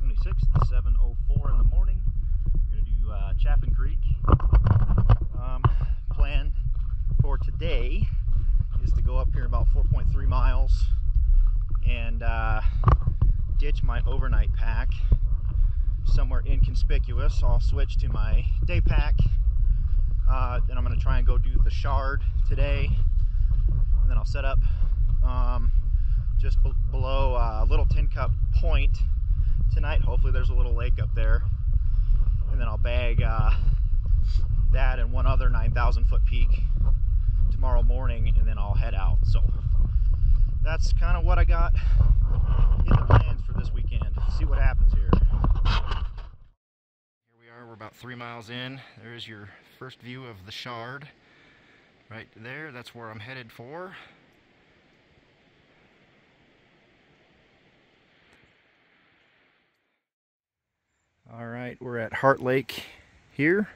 26th, 7:04 in the morning. We're going to do Chaffin Creek. Plan for today is to go up here about 4.3 miles and ditch my overnight pack somewhere inconspicuous. I'll switch to my day pack. Then I'm going to try and go do the Shard today, and then I'll set up just below Little Tin Cup Point tonight. Hopefully there's a little lake up there, and then I'll bag that and one other 9,000 foot peak tomorrow morning, and then I'll head out. So that's kind of what I got in the plans for this weekend. See what happens here. Here we are, we're about 3 miles in. There's your first view of the Shard right there. That's where I'm headed for. All right, we're at Heart Lake here,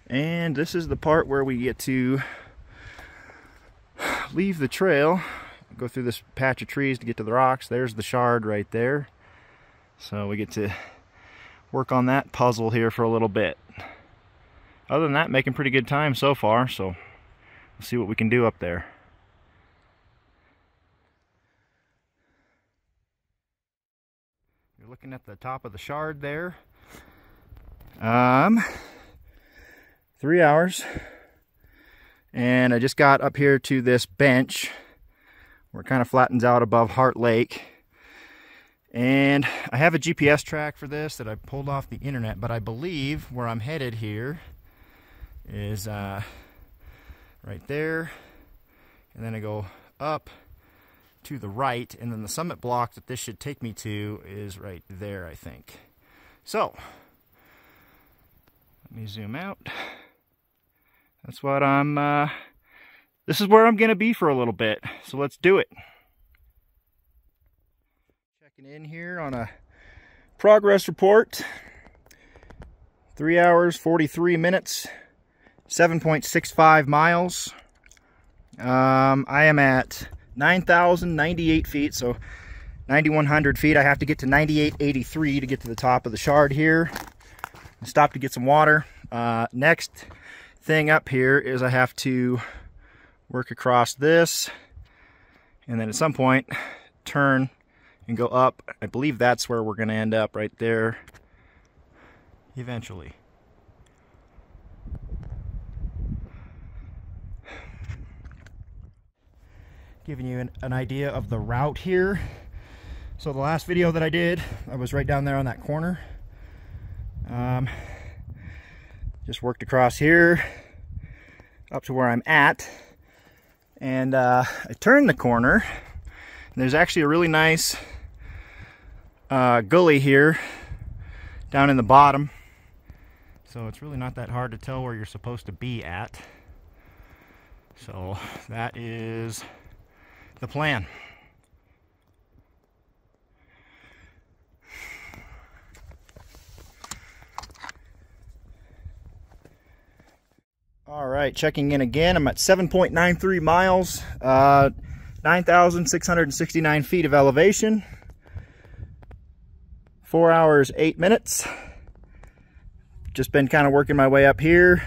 and this is the part where we get to leave the trail, go through this patch of trees to get to the rocks. There's the Shard right there. So we get to work on that puzzle here for a little bit. Other than that, making pretty good time so far, so we'll see what we can do up there. You're looking at the top of the Shard there. 3 hours, and I just got up here to this bench where it kind of flattens out above Heart Lake, and I have a GPS track for this that I pulled off the internet, but I believe where I'm headed here is right there, and then I go up to the right, and then the summit block that this should take me to is right there, I think. So let me zoom out. That's what this is where I'm gonna be for a little bit, so let's do it. Checking in here on a progress report. 3 hours, 43 minutes, 7.65 miles. I am at 9,098 feet, so 9,100 feet. I have to get to 9,883 to get to the top of the Shard here. Stop to get some water. Next thing up here is I have to work across this, and then at some point turn and go up. I believe that's where we're going to end up, right there eventually. Giving you an idea of the route here. So the last video that I did, I was right down there on that corner. Just worked across here up to where I'm at, and I turned the corner, and there's actually a really nice gully here down in the bottom, so it's really not that hard to tell where you're supposed to be at. So that is the plan. All right, checking in again. I'm at 7.93 miles, 9,669 feet of elevation, 4 hours, 8 minutes. Just been kind of working my way up here.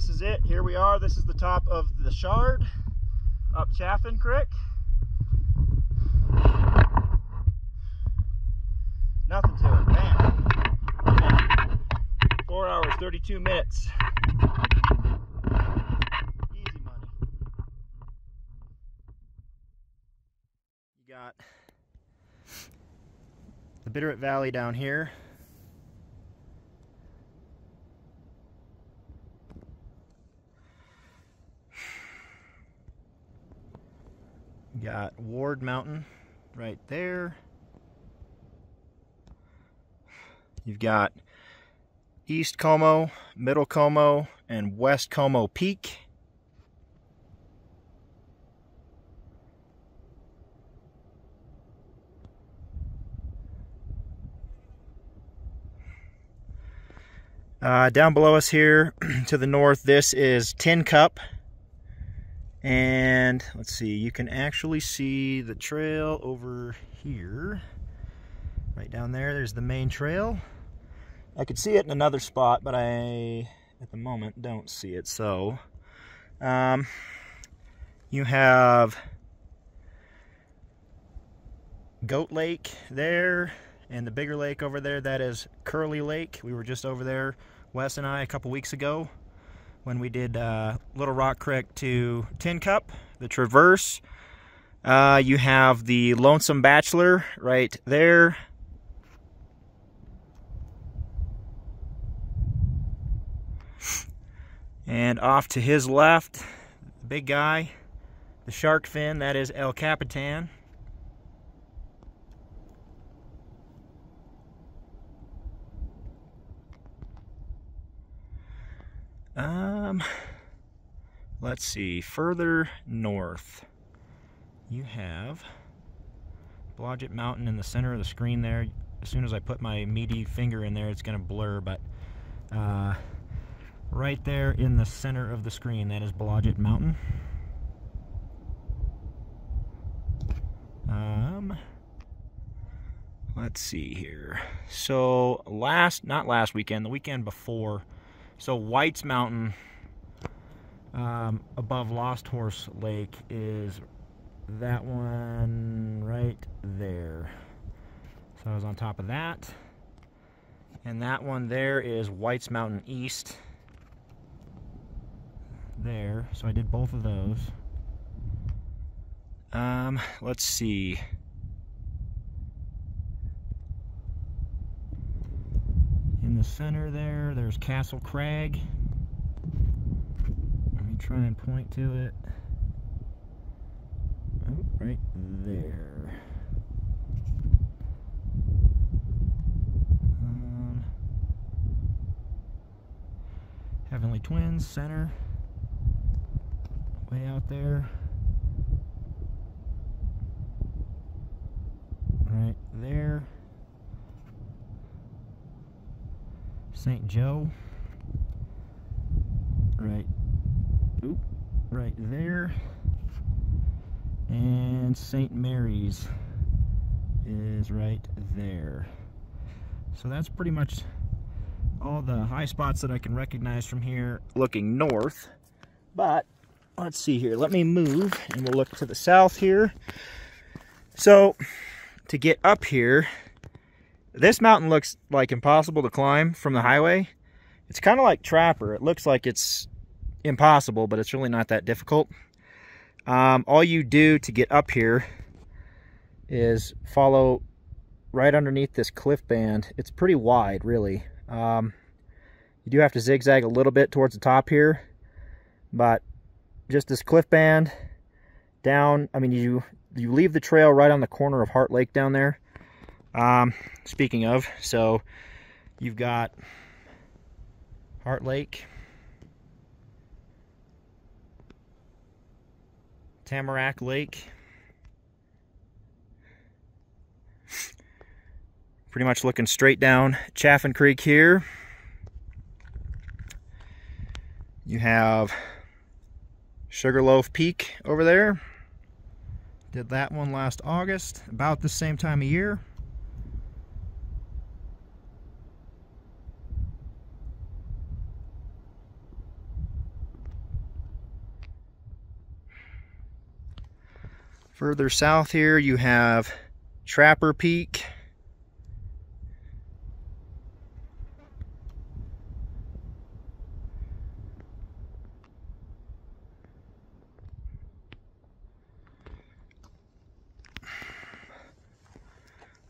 This is it. Here we are. This is the top of the Shard up Chaffin Creek. Nothing to it. Bam. 4 hours, 32 minutes. Easy money. You got the Bitterroot Valley down here. You got Ward Mountain right there. You've got East Como, Middle Como, and West Como Peak. Down below us here to the north, this is Tin Cup. And let's see, you can actually see the trail over here. Right down there, there's the main trail. I could see it in another spot, but I, at the moment, don't see it. So, you have Goat Lake there, and the bigger lake over there, that is Curly Lake. We were just over there, Wes and I, a couple weeks ago, when we did Little Rock Creek to Tin Cup, the Traverse. You have the Lonesome Bachelor right there. And off to his left, the big guy, the shark fin, that is El Capitan. Let's see, further north, you have Blodgett Mountain in the center of the screen there. As soon as I put my meaty finger in there, it's going to blur, but right there in the center of the screen, that is Blodgett Mountain. Let's see here. So not last weekend, the weekend before, so White's Mountain above Lost Horse Lake is that one right there. So I was on top of that. And that one there is White's Mountain East. There. So I did both of those. Let's see. In the center there, there's Castle Crag. Let me try and point to it. Oh, right there. Heavenly Twins, center. Way out there. Right there. St. Joe. Right there. And St. Mary's is right there. So that's pretty much all the high spots that I can recognize from here looking north. But let's see here, let me move and we'll look to the south here. So to get up here, this mountain looks like impossible to climb from the highway. It's kind of like Trapper. It looks like it's impossible, but it's really not that difficult. All you do to get up here is follow right underneath this cliff band. It's pretty wide, really. You do have to zigzag a little bit towards the top here, but just this cliff band down. I mean, you leave the trail right on the corner of Heart Lake down there. Speaking of, so you've got Heart Lake, Tamarack Lake, pretty much looking straight down Chaffin Creek here. You have Sugarloaf Peak over there. Did that one last August, about the same time of year. Further south here you have Trapper Peak.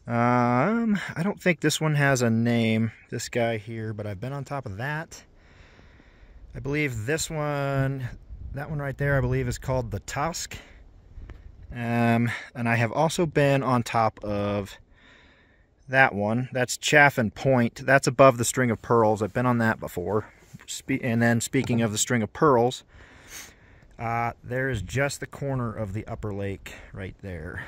I don't think this one has a name, this guy here, but I've been on top of that. I believe this one, that one right there, I believe is called the Tusk. And I have also been on top of that one. That's Chaffin Point. That's above the String of Pearls. I've been on that before. And then speaking of the String of Pearls, there is just the corner of the upper lake right there.